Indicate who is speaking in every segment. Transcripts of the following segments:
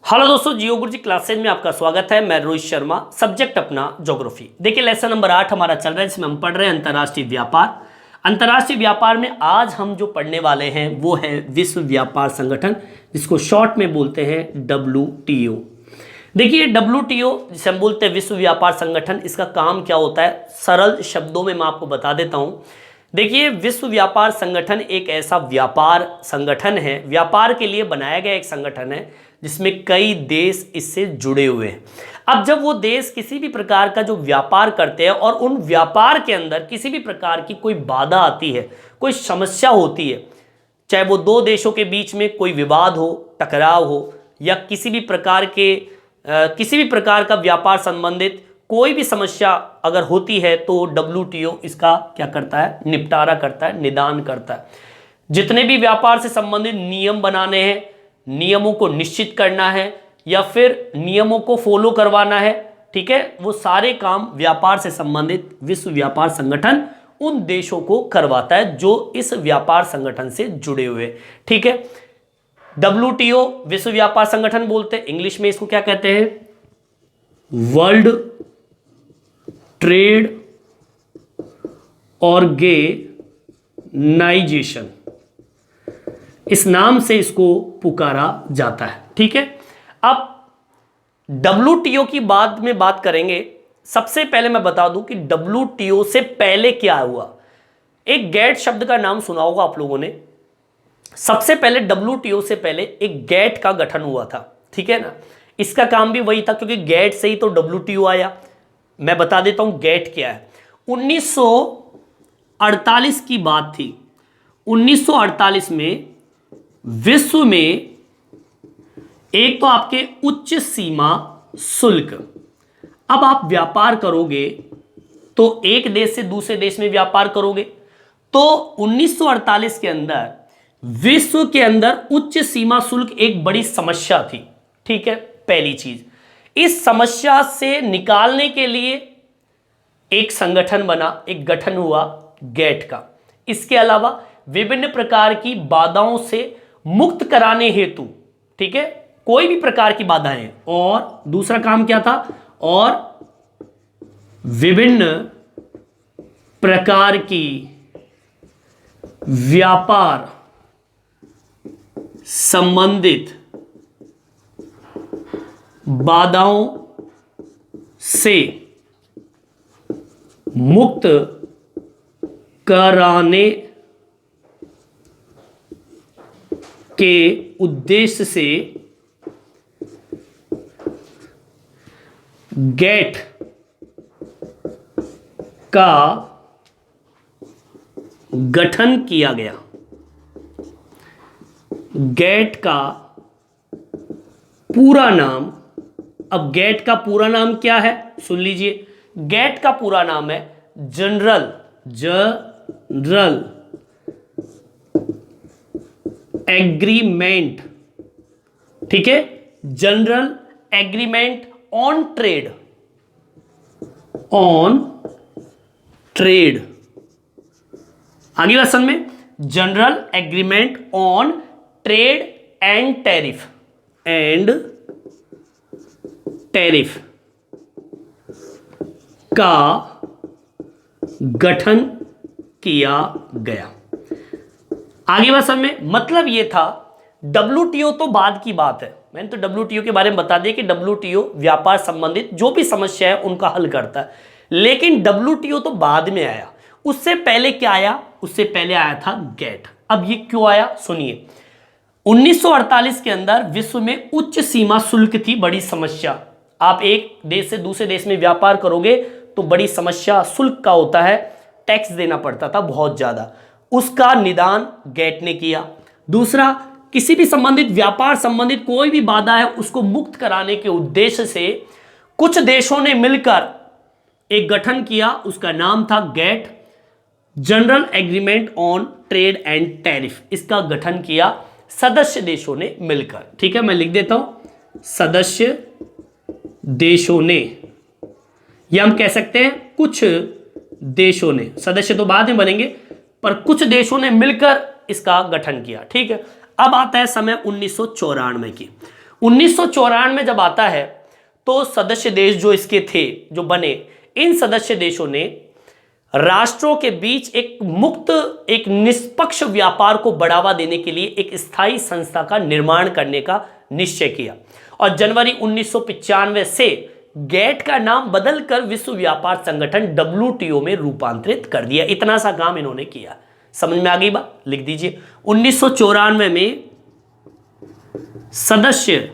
Speaker 1: Hello दोस्तों, जियो गुरुजी classes में आपका स्वागत है। मैं रोहित शर्मा। सब्जेक्ट अपना ज्योग्राफी। देखिए लेसन नंबर 8 हमारा चल रहा है, जिसमें हम पढ़ रहे हैं अंतर्राष्ट्रीय व्यापार। अंतर्राष्ट्रीय व्यापार में आज हम जो पढ़ने वाले हैं वो है विश्व व्यापार संगठन, जिसको शॉर्ट में बोलते हैं WTO। देखिए WTO जिसे हम बोलते हैं विश्व व्यापार संगठन, इसका काम क्या होता है सरल शब्दों में मैं आपको बता देता हूँ। देखिए विश्व व्यापार संगठन एक ऐसा व्यापार संगठन है, व्यापार के लिए बनाया गया एक संगठन है जिसमें कई देश इससे जुड़े हुए हैं। अब जब वो देश किसी भी प्रकार का जो व्यापार करते हैं और उन व्यापार के अंदर किसी भी प्रकार की कोई बाधा आती है, कोई समस्या होती है, चाहे वो दो देशों के बीच में कोई विवाद हो, टकराव हो, या किसी भी प्रकार का व्यापार संबंधित कोई भी समस्या अगर होती है तो WTO इसका क्या करता है, निपटारा करता है, निदान करता है। जितने भी व्यापार से संबंधित नियम बनाने हैं, नियमों को निश्चित करना है या फिर नियमों को फॉलो करवाना है, ठीक है, वो सारे काम व्यापार से संबंधित विश्व व्यापार संगठन उन देशों को करवाता है जो इस व्यापार संगठन से जुड़े हुए, ठीक है। WTO विश्व व्यापार संगठन बोलते हैं, इंग्लिश में इसको क्या कहते हैं, वर्ल्ड ट्रेड ऑर्गेनाइजेशन, इस नाम से इसको पुकारा जाता है, ठीक है। अब WTO की बाद में बात करेंगे। सबसे पहले मैं बता दूं कि WTO से पहले क्या हुआ। एक गैट शब्द का नाम सुना होगा आप लोगों ने। सबसे पहले WTO से पहले एक गैट का गठन हुआ था, ठीक है ना। इसका काम भी वही था, क्योंकि गैट से ही तो WTO आया। मैं बता देता हूं गैट क्या है। 1948 की बात थी। 1948 में विश्व में एक तो आपके उच्च सीमा शुल्क, अब आप व्यापार करोगे तो एक देश से दूसरे देश में व्यापार करोगे, तो 1948 के अंदर विश्व के अंदर उच्च सीमा शुल्क एक बड़ी समस्या थी, ठीक है। पहली चीज, इस समस्या से निकालने के लिए एक संगठन बना, एक गठन हुआ गैट का। इसके अलावा विभिन्न प्रकार की बाधाओं से मुक्त कराने हेतु, ठीक है, कोई भी प्रकार की बाधाएं, और दूसरा काम क्या था, और विभिन्न प्रकार की व्यापार संबंधित बाधाओं से मुक्त कराने के उद्देश्य से गैट का गठन किया गया। गैट का पूरा नाम, अब गैट का पूरा नाम क्या है सुन लीजिए। गैट का पूरा नाम है जनरल एग्रीमेंट, ठीक है, जनरल एग्रीमेंट ऑन ट्रेड। आगे लेसन में general agreement on trade and tariff का गठन किया गया। आगे लेसन में मतलब यह था, WTO तो बाद की बात है, मैंने तो WTO के बारे में बता दिया कि WTO व्यापार संबंधित जो भी समस्या है उनका हल करता है, लेकिन WTO तो बाद में आया। उससे पहले क्या आया, उससे पहले आया था गैट। अब ये क्यों आया सुनिए। 1948 के अंदर विश्व में उच्च सीमा शुल्क थी, बड़ी समस्या। आप एक देश से दूसरे देश में व्यापार करोगे तो बड़ी समस्या शुल्क का होता है, टैक्स देना पड़ता था बहुत ज्यादा। उसका निदान गैट ने किया। दूसरा, किसी भी संबंधित व्यापार संबंधित कोई भी बाधा है उसको मुक्त कराने के उद्देश्य से कुछ देशों ने मिलकर एक गठन किया, उसका नाम था GATT, general agreement on trade and tariff. इसका गठन किया सदस्य देशों ने मिलकर, ठीक है, मैं लिख देता हूं सदस्य देशों ने, या हम कह सकते हैं कुछ देशों ने, सदस्य तो बाद में बनेंगे, पर कुछ देशों ने मिलकर इसका गठन किया, ठीक है। अब आता है समय 1994 की। 1994 में जब आता है तो सदस्य देश जो इसके थे, जो बने, इन सदस्य देशों ने राष्ट्रों के बीच एक मुक्त, एक निष्पक्ष व्यापार को बढ़ावा देने के लिए एक स्थायी संस्था का निर्माण करने का निश्चय किया और जनवरी 1995 से गैट का नाम बदलकर विश्व व्यापार संगठन WTO में रूपांतरित कर दिया। इतना सा काम इन्होंने किया। समझ में आ गई बात? लिख दीजिए। 1994 में सदस्य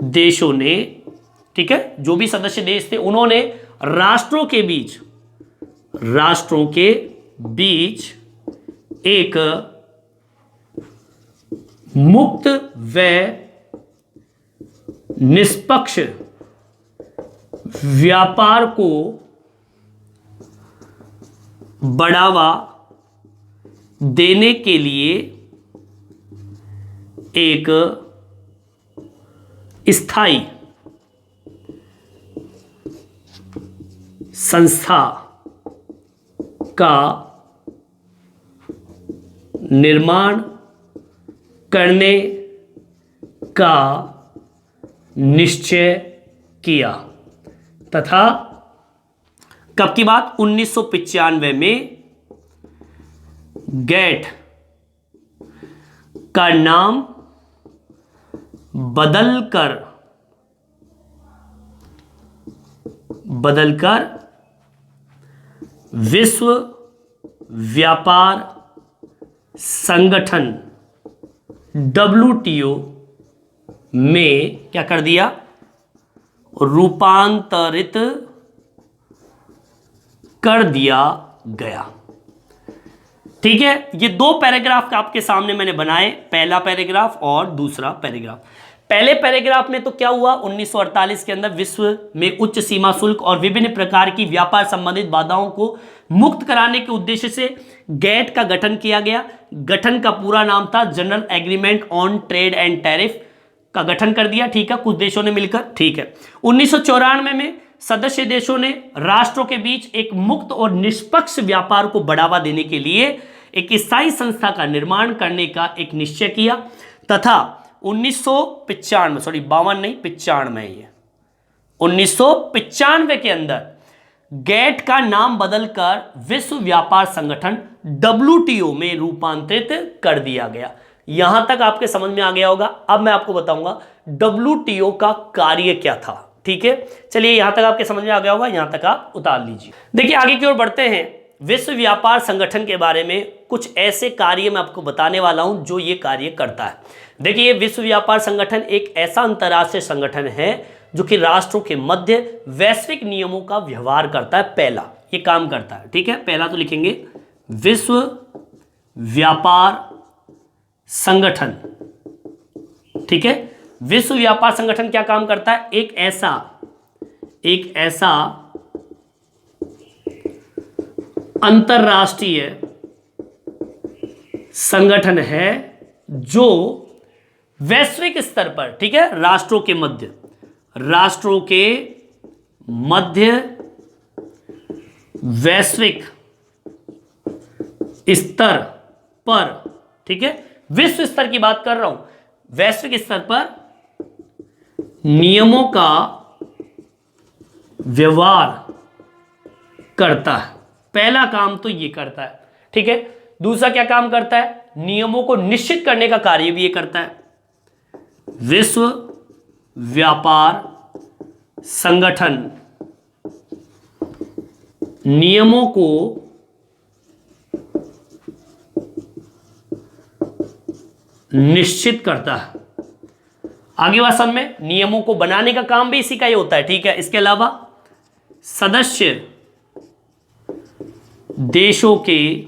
Speaker 1: देशों ने, ठीक है, जो भी सदस्य देश थे उन्होंने राष्ट्रों के बीच एक मुक्त व निष्पक्ष व्यापार को बढ़ावा देने के लिए एक स्थायी संस्था का निर्माण करने का निश्चय किया तथा कब की बात? 1995 में गैट का नाम बदलकर विश्व व्यापार संगठन WTO में क्या कर दिया? रूपांतरित कर दिया गया। ठीक है, ये दो पैराग्राफ आपके सामने मैंने बनाए, पहला पैराग्राफ और दूसरा पैराग्राफ। पहले पैराग्राफ में तो क्या हुआ? 1948 के अंदर विश्व में उच्च सीमा शुल्क और विभिन्न प्रकार की व्यापार संबंधित बाधाओं को मुक्त कराने के उद्देश्य से गैट का गठन किया गया। गठन का पूरा नाम था general agreement on trade and tariff का गठन कर दिया। ठीक है, कुछ देशों ने मिलकर। ठीक है, 1994 में सदस्य देशों ने राष्ट्रों के बीच एक मुक्त और निष्पक्ष व्यापार को बढ़ावा देने के लिए एक स्थायी संस्था का निर्माण करने का एक निश्चय किया तथा 1995 के अंदर गैट का नाम बदलकर विश्व व्यापार संगठन WTO में रूपांतरित कर दिया गया। यहां तक आपके समझ में आ गया होगा। अब मैं आपको बताऊंगा WTO का कार्य क्या था। ठीक है, चलिए यहां तक आपके समझ में आ गया होगा, यहां तक आप उतार लीजिए। देखिए आगे की ओर बढ़ते हैं। विश्व व्यापार संगठन के बारे में कुछ ऐसे कार्य मैं आपको बताने वाला हूं जो ये कार्य करता है। देखिए, विश्व व्यापार संगठन एक ऐसा अंतर्राष्ट्रीय संगठन है जो कि राष्ट्रों के मध्य वैश्विक नियमों का व्यवहार करता है। पहला ये काम करता है। ठीक है, पहला तो लिखेंगे विश्व व्यापार संगठन। ठीक है, विश्व व्यापार संगठन क्या काम करता है? एक ऐसा अंतरराष्ट्रीय संगठन है जो वैश्विक स्तर पर, ठीक है, राष्ट्रों के मध्य वैश्विक स्तर पर, ठीक है, विश्व स्तर की बात कर रहा हूं, वैश्विक स्तर पर नियमों का व्यवहार करता है। पहला काम तो ये करता है। ठीक है, दूसरा क्या काम करता है? नियमों को निश्चित करने का कार्य भी ये करता है। विश्व व्यापार संगठन नियमों को निश्चित करता है। आगे वासन में नियमों को बनाने का काम भी इसी का ही होता है। ठीक है, इसके अलावा सदस्य देशों के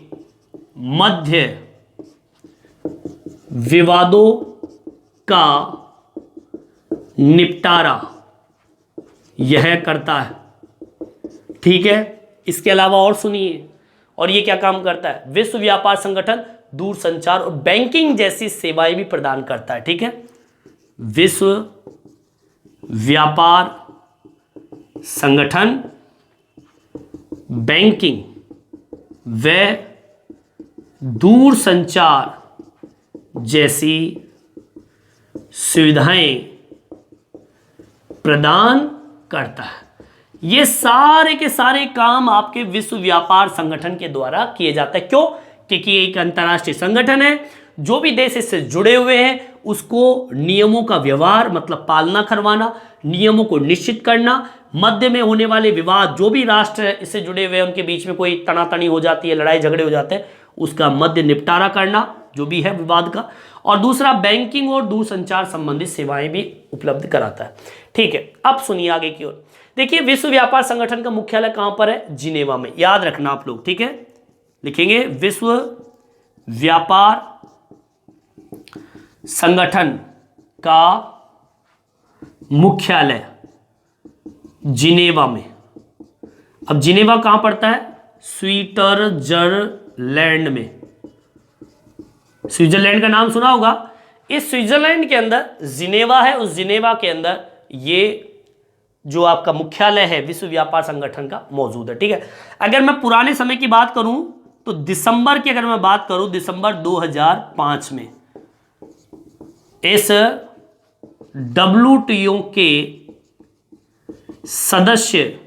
Speaker 1: मध्य विवादों का निपटारा यह करता है। ठीक है, इसके अलावा और सुनिए, और ये क्या काम करता है? विश्व व्यापार संगठन दूरसंचार और बैंकिंग जैसी सेवाएं भी प्रदान करता है। ठीक है, विश्व व्यापार संगठन बैंकिंग व दूरसंचार जैसी सुविधाएं प्रदान करता है। ये सारे के सारे काम आपके विश्व व्यापार संगठन के द्वारा किए जाते हैं। क्यों? क्योंकि ये एक अंतर्राष्ट्रीय संगठन है, जो भी देश इससे जुड़े हुए हैं उसको नियमों का व्यवहार मतलब पालना करवाना, नियमों को निश्चित करना, मध्य में होने वाले विवाद, जो भी राष्ट्र इससे जुड़े हुए हैं उनके बीच में कोई तनातनी हो जाती है, लड़ाई झगड़े हो जाते हैं, उसका मध्य निपटारा करना जो भी है विवाद का, और दूसरा बैंकिंग और दूरसंचार संबंधित सेवाएं भी उपलब्ध कराता है। ठीक है, अब सुनिए आगे की ओर। देखिए, विश्व व्यापार संगठन का मुख्यालय कहां पर है? जिनेवा में। याद रखना आप लोग, ठीक है, लिखेंगे विश्व व्यापार संगठन का मुख्यालय जिनेवा में। अब जिनेवा कहां पड़ता है? स्विट्जरलैंड में। स्विट्जरलैंड का नाम सुना होगा। इस स्विट्जरलैंड के अंदर जिनेवा है, उस जिनेवा के अंदर ये जो आपका मुख्यालय है विश्व व्यापार संगठन का मौजूद है। ठीक है, अगर मैं पुराने समय की बात करूं तो दिसंबर की अगर मैं बात करूं, दिसंबर 2005 में इस WTO के सदस्य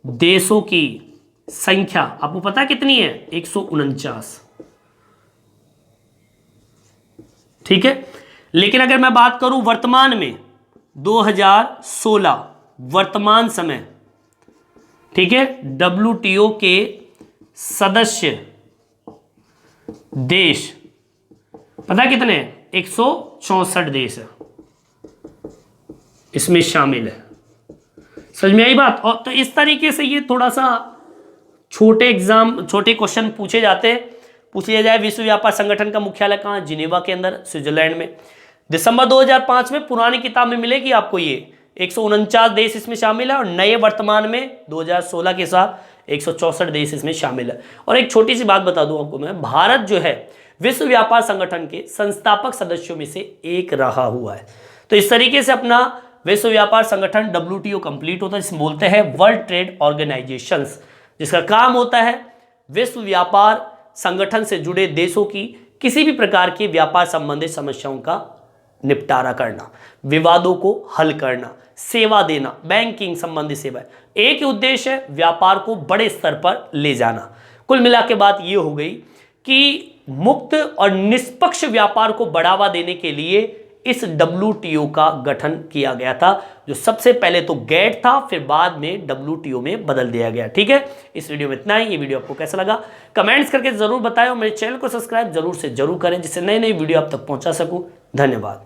Speaker 1: देशों की संख्या आपको पता है कितनी है? 149। ठीक है, लेकिन अगर मैं बात करूं वर्तमान में 2016 वर्तमान समय, ठीक है, WTO के सदस्य देश पता है कितने हैं? 164 देश है इसमें शामिल है। समझ में आई बात? और तो इस तरीके से ये थोड़ा सा छोटे क्वेश्चन पूछे जाते हैं। पूछ लिया जाए विश्व व्यापार संगठन का मुख्यालय कहाँ? जिनेवा के अंदर, स्विट्जरलैंड में। दिसंबर 2005 में पुरानी किताब में मिलेगी आपको ये 149 देश इसमें शामिल है, और नए वर्तमान में 2016 के साथ 164 देश इसमें शामिल है। और एक छोटी सी बात बता दूं आपको मैं, भारत जो है विश्व व्यापार संगठन के संस्थापक सदस्यों में से एक रहा हुआ है। तो इस तरीके से अपना विश्व व्यापार संगठन WTO कंप्लीट होता है, जिसे बोलते हैं वर्ल्ड ट्रेड ऑर्गेनाइजेशंस, जिसका काम होता है विश्व व्यापार संगठन से जुड़े देशों की किसी भी प्रकार की व्यापार संबंधित समस्याओं का निपटारा करना, विवादों को हल करना, सेवा देना, बैंकिंग संबंधी सेवाएं। एक ही उद्देश्य है, व्यापार को बड़े स्तर पर ले जाना। कुल मिला के बात यह हो गई कि मुक्त और निष्पक्ष व्यापार को बढ़ावा देने के लिए इस WTO का गठन किया गया था, जो सबसे पहले तो GATT था, फिर बाद में WTO में बदल दिया गया। ठीक है, इस वीडियो में इतना ही। ये वीडियो आपको कैसा लगा कमेंट्स करके जरूर बताएं, और मेरे चैनल को सब्सक्राइब जरूर से जरूर करें, जिससे नई नई वीडियो आप तक पहुंचा सकूं। धन्यवाद।